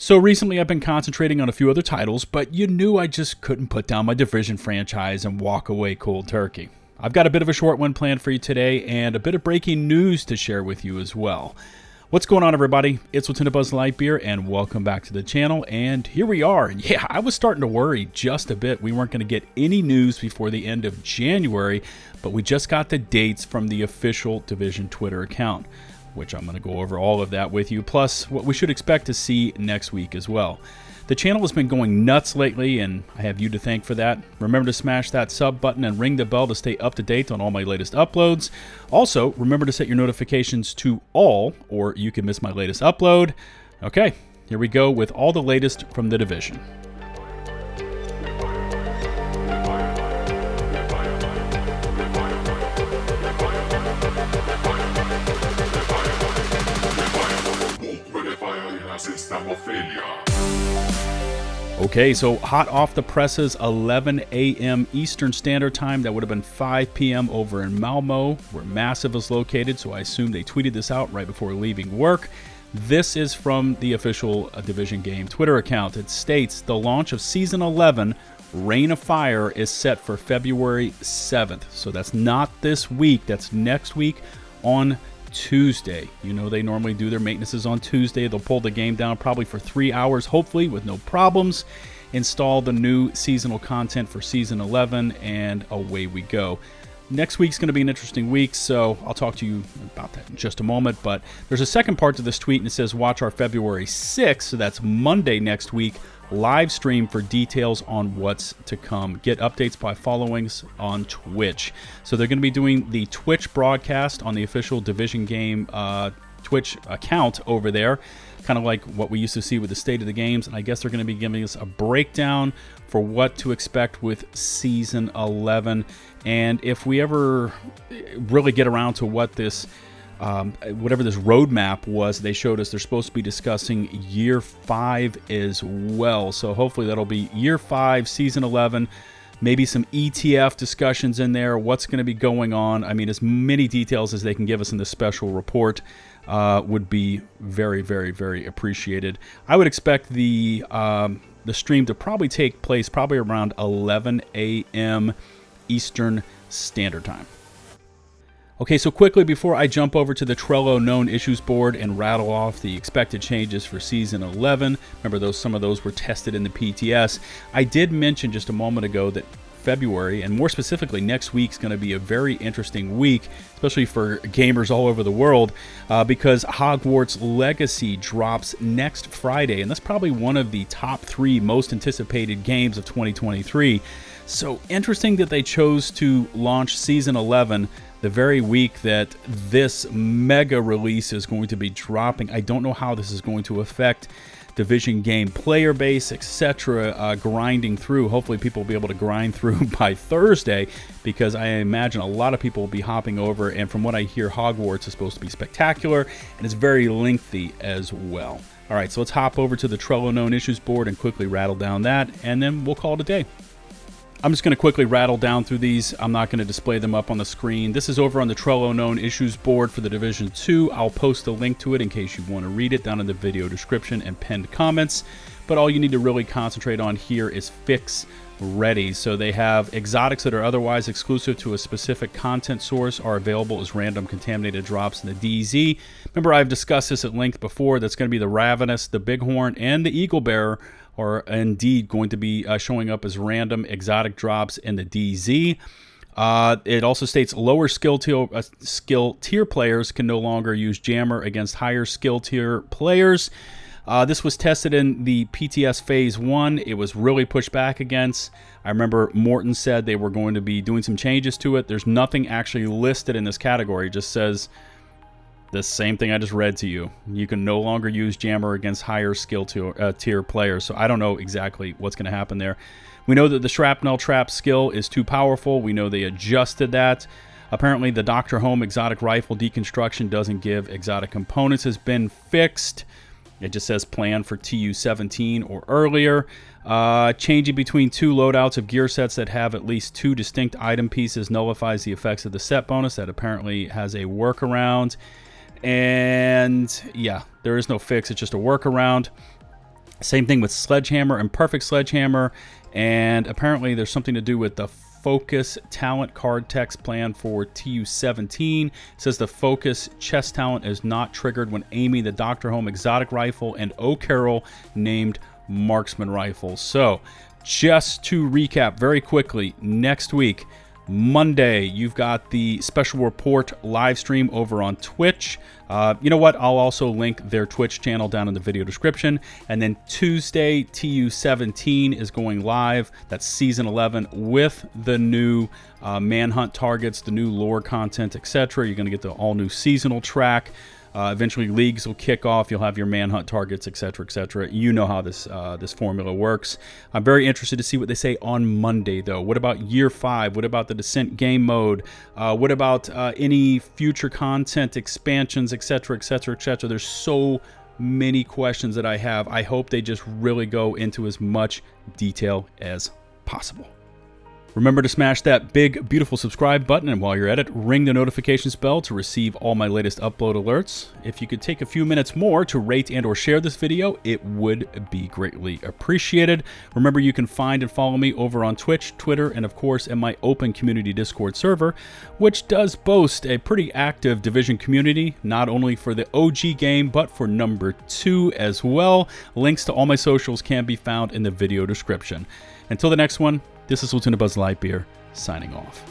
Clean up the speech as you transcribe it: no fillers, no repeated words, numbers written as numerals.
So recently I've been concentrating on a few other titles, but you knew I just couldn't put down my Division franchise and walk away cold turkey. I've got a bit of a short one planned for you today and a bit of breaking news to share with you as well. What's going on, everybody? It's LtBuzzLitebeer and welcome back to the channel, and here we are. And yeah, I was starting to worry just a bit we weren't going to get any news before the end of January, but we just got the dates from the official Division Twitter account, which I'm going to go over all of that with you, plus what we should expect to see next week as well. The channel has been going nuts lately, and I have you to thank for that. Remember to smash that sub button and ring the bell to stay up to date on all my latest uploads. Also, remember to set your notifications to all, or you can miss my latest upload. Okay, here we go with all the latest from the Division. Okay, so hot off the presses, 11 a.m. Eastern Standard Time. That would have been 5 p.m. over in Malmo, where Massive is located, so I assume they tweeted this out right before leaving work. This is from the official Division Game Twitter account. It states, the launch of Season 11, Reign of Fire, is set for February 7th. So that's not this week, that's next week on Tuesday. You know they normally do their maintenances on Tuesday. They'll pull the game down probably for 3 hours, hopefully with no problems, install the new seasonal content for Season 11, and away we go. Next week's going to be an interesting week, so I'll talk to you about that in just a moment. But there's a second part to this tweet, and it says watch our February 6th, so that's Monday next week, live stream for details on what's to come. Get updates by following us on Twitch. So they're going to be doing the Twitch broadcast on the official Division Game Twitch account over there, kind of like what we used to see with the State of the Games, and I guess they're going to be giving us a breakdown for what to expect with Season 11, and if we ever really get around to what this whatever this roadmap was they showed us, they're supposed to be discussing Year 5 as well. So hopefully that'll be Year 5, Season 11, maybe some ETF discussions in there, what's going to be going on. I mean, as many details as they can give us in this special report would be very, very, very appreciated. I would expect the stream to probably take place probably around 11 a.m. Eastern Standard Time. Okay, so quickly before I jump over to the Trello known issues board and rattle off the expected changes for Season 11, remember some of those were tested in the PTS, I did mention just a moment ago that February, and more specifically next week, is going to be a very interesting week, especially for gamers all over the world, because Hogwarts Legacy drops next Friday, and that's probably one of the top 3 most anticipated games of 2023. So interesting that they chose to launch Season 11 the very week that this mega release is going to be dropping. I don't know how this is going to affect Division game player base, etc. Grinding through. Hopefully people will be able to grind through by Thursday, because I imagine a lot of people will be hopping over, and from what I hear, Hogwarts is supposed to be spectacular, and it's very lengthy as well. All right, so let's hop over to the Trello known issues board and quickly rattle down that, and then we'll call it a day. I'm just going to quickly rattle down through these. I'm not going to display them up on the screen. This is over on the Trello known issues board for the Division 2. I'll post a link to it in case you want to read it down in the video description and pinned comments. But all you need to really concentrate on here is fix ready. So they have exotics that are otherwise exclusive to a specific content source are available as random contaminated drops in the DZ. Remember, I've discussed this at length before. That's going to be the Ravenous, the Bighorn, and the Eagle Bearer are indeed going to be showing up as random exotic drops in the DZ. It also states lower skill tier players can no longer use Jammer against higher skill tier players. This was tested in the PTS Phase 1. It was really pushed back against. I remember Morton said they were going to be doing some changes to it. There's nothing actually listed in this category. It just says the same thing I just read to you. You can no longer use Jammer against higher skill tier players. So I don't know exactly what's going to happen there. We know that the Shrapnel Trap skill is too powerful. We know they adjusted that. Apparently the Dr. Home exotic rifle deconstruction doesn't give exotic components has been fixed. It just says plan for TU-17 or earlier. Changing between 2 loadouts of gear sets that have at least 2 distinct item pieces nullifies the effects of the set bonus. That apparently has a workaround. And yeah, there is no fix. It's just a workaround. Same thing with Sledgehammer and Perfect Sledgehammer, and apparently there's something to do with the Focus Talent card text plan for TU-17. It says the Focus chest talent is not triggered when aiming the Dr. Home exotic rifle and O'Carroll named marksman rifles. So just to recap very quickly, next week, Monday, you've got the special report live stream over on Twitch. You know what? I'll also link their Twitch channel down in the video description. And then Tuesday, TU-17 is going live. That's Season 11 with the new Manhunt targets, the new lore content, etc. You're going to get the all-new seasonal track. Eventually, leagues will kick off. You'll have your manhunt targets, etc., etc. You know how this this formula works. I'm very interested to see what they say on Monday, though. What about Year 5? What about the Descent game mode? What about any future content, expansions, etc., etc., etc.? There's so many questions that I have. I hope they just really go into as much detail as possible. Remember to smash that big, beautiful subscribe button, and while you're at it, ring the notifications bell to receive all my latest upload alerts. If you could take a few minutes more to rate and or share this video, it would be greatly appreciated. Remember, you can find and follow me over on Twitch, Twitter, and of course in my open community Discord server, which does boast a pretty active Division community, not only for the OG game, but for number 2 as well. Links to all my socials can be found in the video description. Until the next one, this is LtBuzzLitebeer signing off.